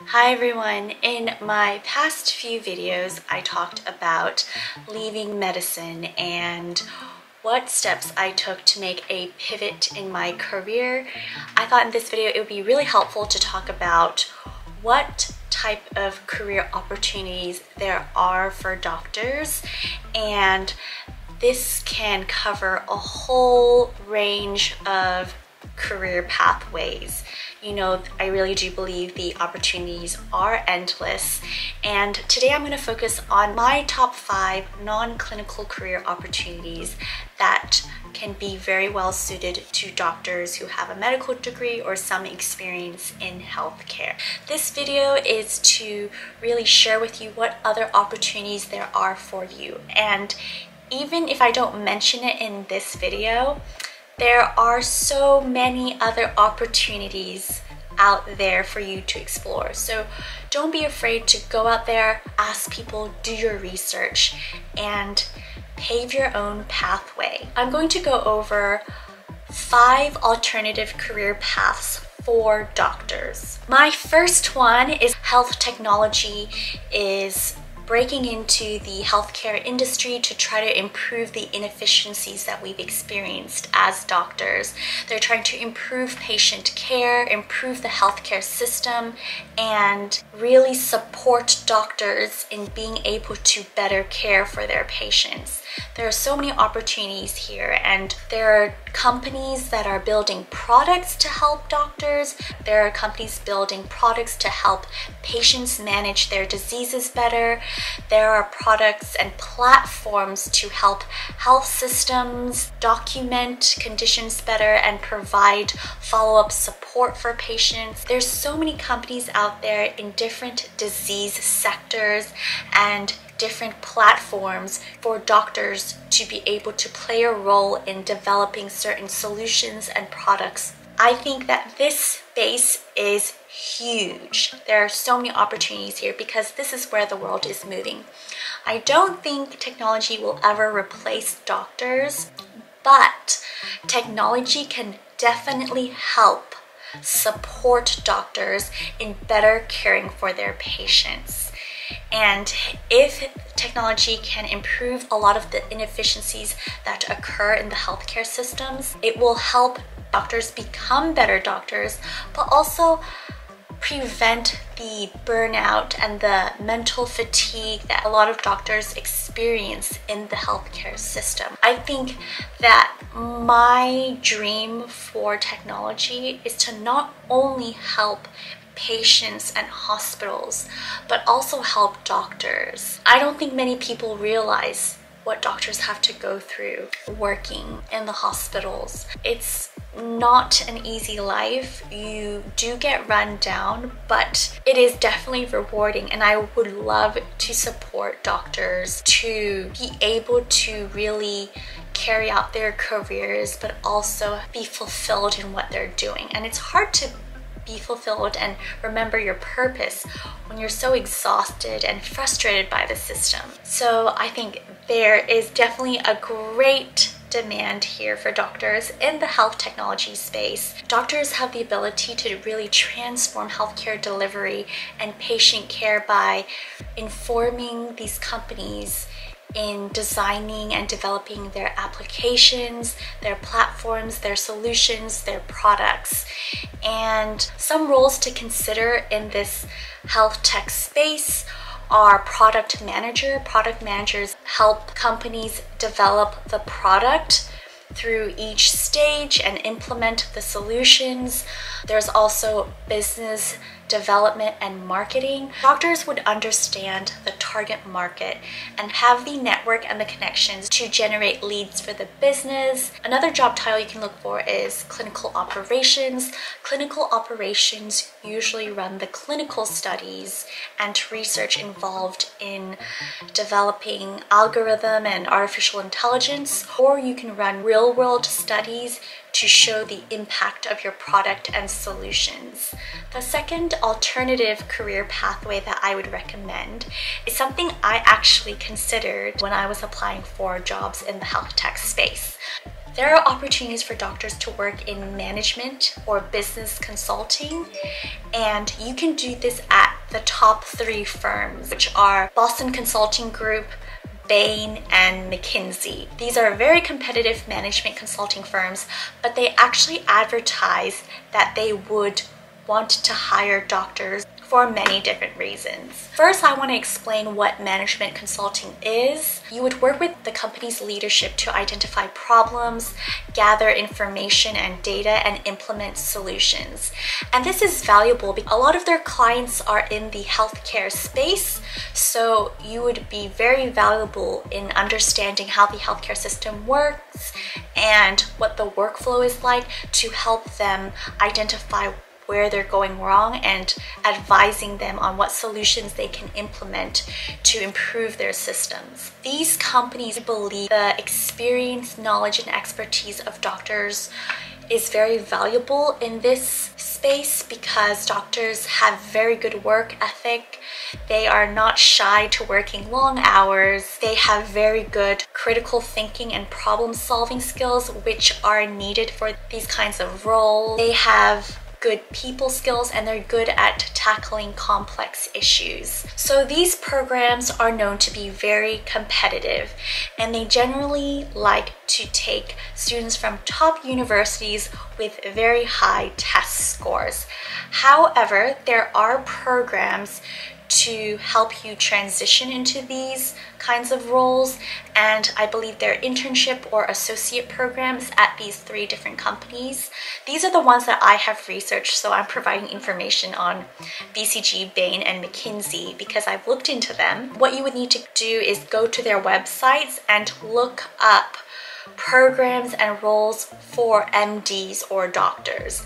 Hi everyone! In my past few videos I talked about leaving medicine and what steps I took to make a pivot in my career. I thought in this video it would be really helpful to talk about what type of career opportunities there are for doctors, and this can cover a whole range of career pathways. You know, I really do believe the opportunities are endless, and today I'm going to focus on my top 5 non-clinical career opportunities that can be very well suited to doctors who have a medical degree or some experience in healthcare. This video is to really share with you what other opportunities there are for you, and even if I don't mention it in this video, there are so many other opportunities out there for you to explore. So don't be afraid to go out there, ask people, do your research, and pave your own pathway. I'm going to go over 5 alternative career paths for doctors. My first one is health technology is breaking into the healthcare industry to try to improve the inefficiencies that we've experienced as doctors. They're trying to improve patient care, improve the healthcare system, and really support doctors in being able to better care for their patients. There are so many opportunities here, and there are companies that are building products to help doctors. There are companies building products to help patients manage their diseases better. There are products and platforms to help health systems document conditions better and provide follow-up support for patients. There's so many companies out there in different disease sectors and different platforms for doctors to be able to play a role in developing certain solutions and products. I think that this space is huge. There are so many opportunities here because this is where the world is moving. I don't think technology will ever replace doctors, but technology can definitely help support doctors in better caring for their patients. And if technology can improve a lot of the inefficiencies that occur in the healthcare systems, it will help doctors become better doctors, but also prevent the burnout and the mental fatigue that a lot of doctors experience in the healthcare system. I think that my dream for technology is to not only help patients and hospitals, but also help doctors. I don't think many people realize what doctors have to go through working in the hospitals. It's not an easy life. You do get run down, but it is definitely rewarding, and I would love to support doctors to be able to really carry out their careers, but also be fulfilled in what they're doing. And it's hard to be fulfilled and remember your purpose when you're so exhausted and frustrated by the system. So I think there is definitely a great demand here for doctors in the health technology space. Doctors have the ability to really transform healthcare delivery and patient care by informing these companies in designing and developing their applications, their platforms, their solutions, their products. And some roles to consider in this health tech space are product manager. Product managers help companies develop the product through each stage and implement the solutions. There's also business development and marketing. Doctors would understand the target market and have the network and the connections to generate leads for the business. Another job title you can look for is clinical operations. Clinical operations usually run the clinical studies and research involved in developing algorithm and artificial intelligence, or you can run real-world studies to show the impact of your product and solutions. The second alternative career pathway that I would recommend is something I actually considered when I was applying for jobs in the health tech space. There are opportunities for doctors to work in management or business consulting, and you can do this at the top 3 firms, which are Boston Consulting Group, Bain, and McKinsey. These are very competitive management consulting firms, but they actually advertise that they would want to hire doctors for many different reasons. First, I want to explain what management consulting is. You would work with the company's leadership to identify problems, gather information and data, and implement solutions. And this is valuable because a lot of their clients are in the healthcare space, so you would be very valuable in understanding how the healthcare system works and what the workflow is like to help them identify where they're going wrong and advising them on what solutions they can implement to improve their systems. These companies believe the experience, knowledge, and expertise of doctors is very valuable in this space because doctors have very good work ethic. They are not shy to working long hours. They have very good critical thinking and problem solving skills, which are needed for these kinds of roles. They have good people skills, and they're good at tackling complex issues. So these programs are known to be very competitive, and they generally like to take students from top universities with very high test scores. However, there are programs to help you transition into these kinds of roles, and I believe there are internship or associate programs at these 3 different companies. These are the ones that I have researched, so I'm providing information on BCG, Bain, and McKinsey because I've looked into them. What you would need to do is go to their websites and look up programs and roles for MDs or doctors.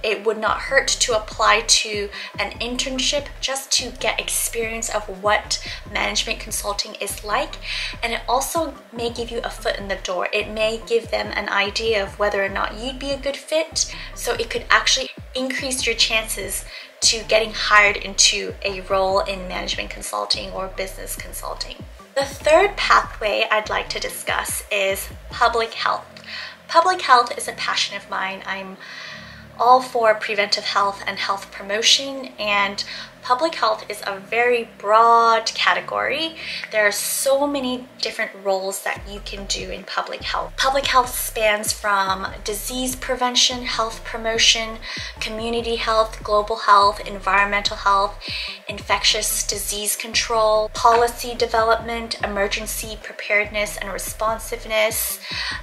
It would not hurt to apply to an internship just to get experience of what management consulting is like, and it also may give you a foot in the door. It may give them an idea of whether or not you'd be a good fit, so it could actually increase your chances to getting hired into a role in management consulting or business consulting. The 3rd pathway I'd like to discuss is public health. Public health is a passion of mine. I'm all for preventive health and health promotion, and public health is a very broad category. There are so many different roles that you can do in public health. Public health spans from disease prevention, health promotion, community health, global health, environmental health, infectious disease control, policy development, emergency preparedness and responsiveness,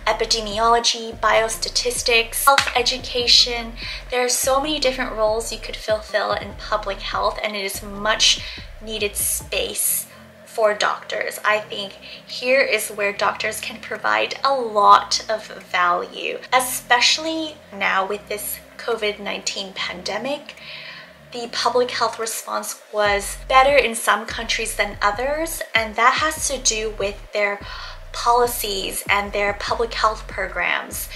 epidemiology, biostatistics, health education. There are so many different roles you could fulfill in public health, and it is much needed space for doctors. I think here is where doctors can provide a lot of value, especially now with this COVID-19 pandemic. The public health response was better in some countries than others, and that has to do with their policies and their public health programs.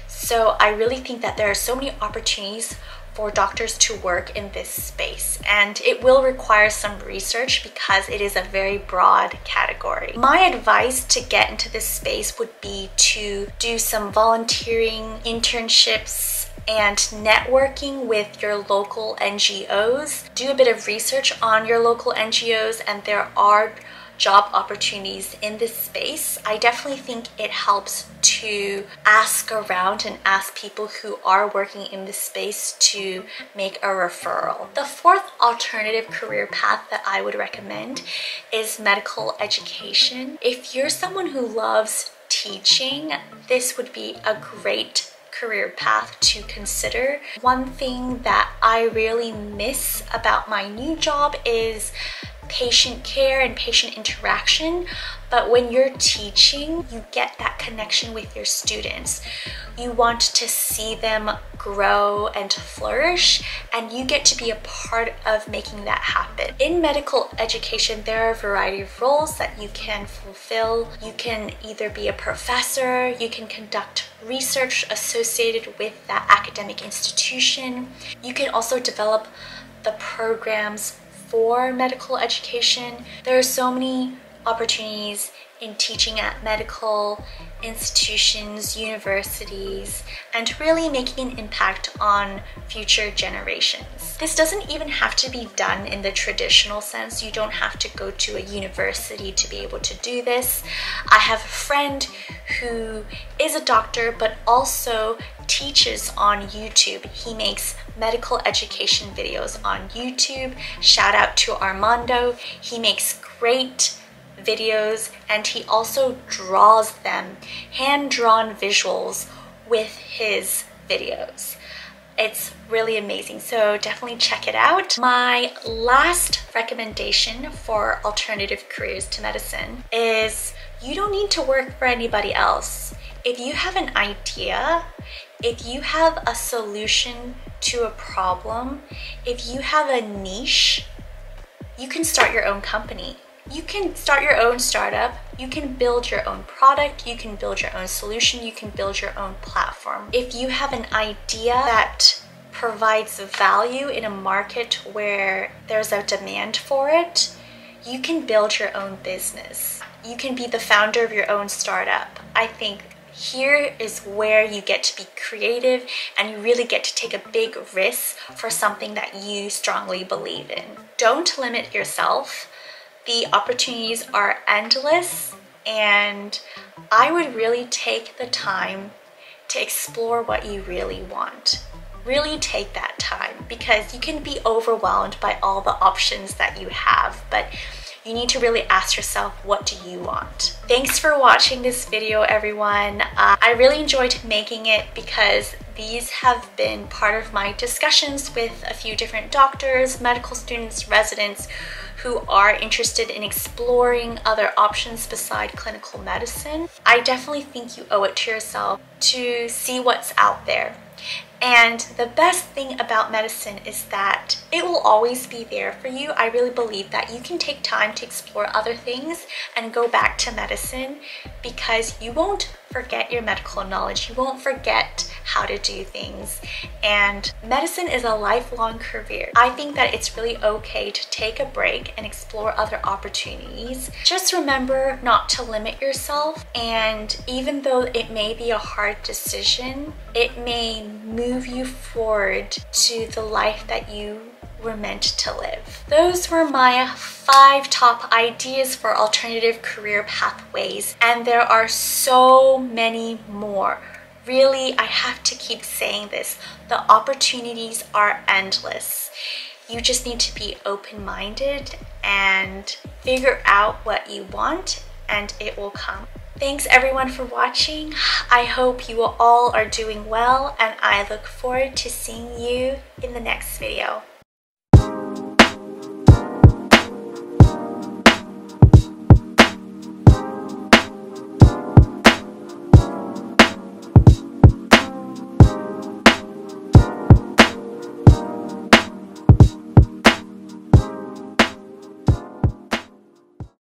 So I really think that there are so many opportunities for doctors to work in this space, and it will require some research because it is a very broad category. My advice to get into this space would be to do some volunteering, internships, and networking with your local NGOs. Do a bit of research on your local NGOs, and there are job opportunities in this space. I definitely think it helps to ask around and ask people who are working in this space to make a referral. The 4th alternative career path that I would recommend is medical education. If you're someone who loves teaching, this would be a great career path to consider. One thing that I really miss about my new job is patient care and patient interaction, but when you're teaching, you get that connection with your students. You want to see them grow and flourish, and you get to be a part of making that happen. In medical education, there are a variety of roles that you can fulfill. You can either be a professor, you can conduct research associated with that academic institution. You can also develop the programs for medical education. There are so many opportunities in teaching at medical institutions, universities, and really making an impact on future generations. This doesn't even have to be done in the traditional sense. You don't have to go to a university to be able to do this. I have a friend who is a doctor but also teaches on YouTube. He makes medical education videos on YouTube. Shout out to Armando. He makes great videos and he also draws them, hand-drawn visuals with his videos. It's really amazing, so definitely check it out. My last recommendation for alternative careers to medicine is you don't need to work for anybody else. If you have an idea, if you have a solution to a problem, if you have a niche, you can start your own company. You can start your own startup, you can build your own product, you can build your own solution, you can build your own platform. If you have an idea that provides value in a market where there's a demand for it, you can build your own business. You can be the founder of your own startup. I think here is where you get to be creative and you really get to take a big risk for something that you strongly believe in. Don't limit yourself. The opportunities are endless, and I would really take the time to explore what you really want. Really take that time, because you can be overwhelmed by all the options that you have, but you need to really ask yourself, what do you want? Thanks for watching this video, everyone. I really enjoyed making it because these have been part of my discussions with a few different doctors, medical students, residents who are interested in exploring other options beside clinical medicine. I definitely think you owe it to yourself to see what's out there. And the best thing about medicine is that it will always be there for you. I really believe that you can take time to explore other things and go back to medicine, because you won't forget your medical knowledge. You won't forget how to do things. And medicine is a lifelong career. I think that it's really okay to take a break and explore other opportunities. Just remember not to limit yourself. And even though it may be a hard decision, it may move you forward to the life that you were meant to live. Those were my 5 top ideas for alternative career pathways, and there are so many more. Really, I have to keep saying this. The opportunities are endless. You just need to be open-minded and figure out what you want, and it will come. Thanks everyone for watching. I hope you all are doing well, and I look forward to seeing you in the next video.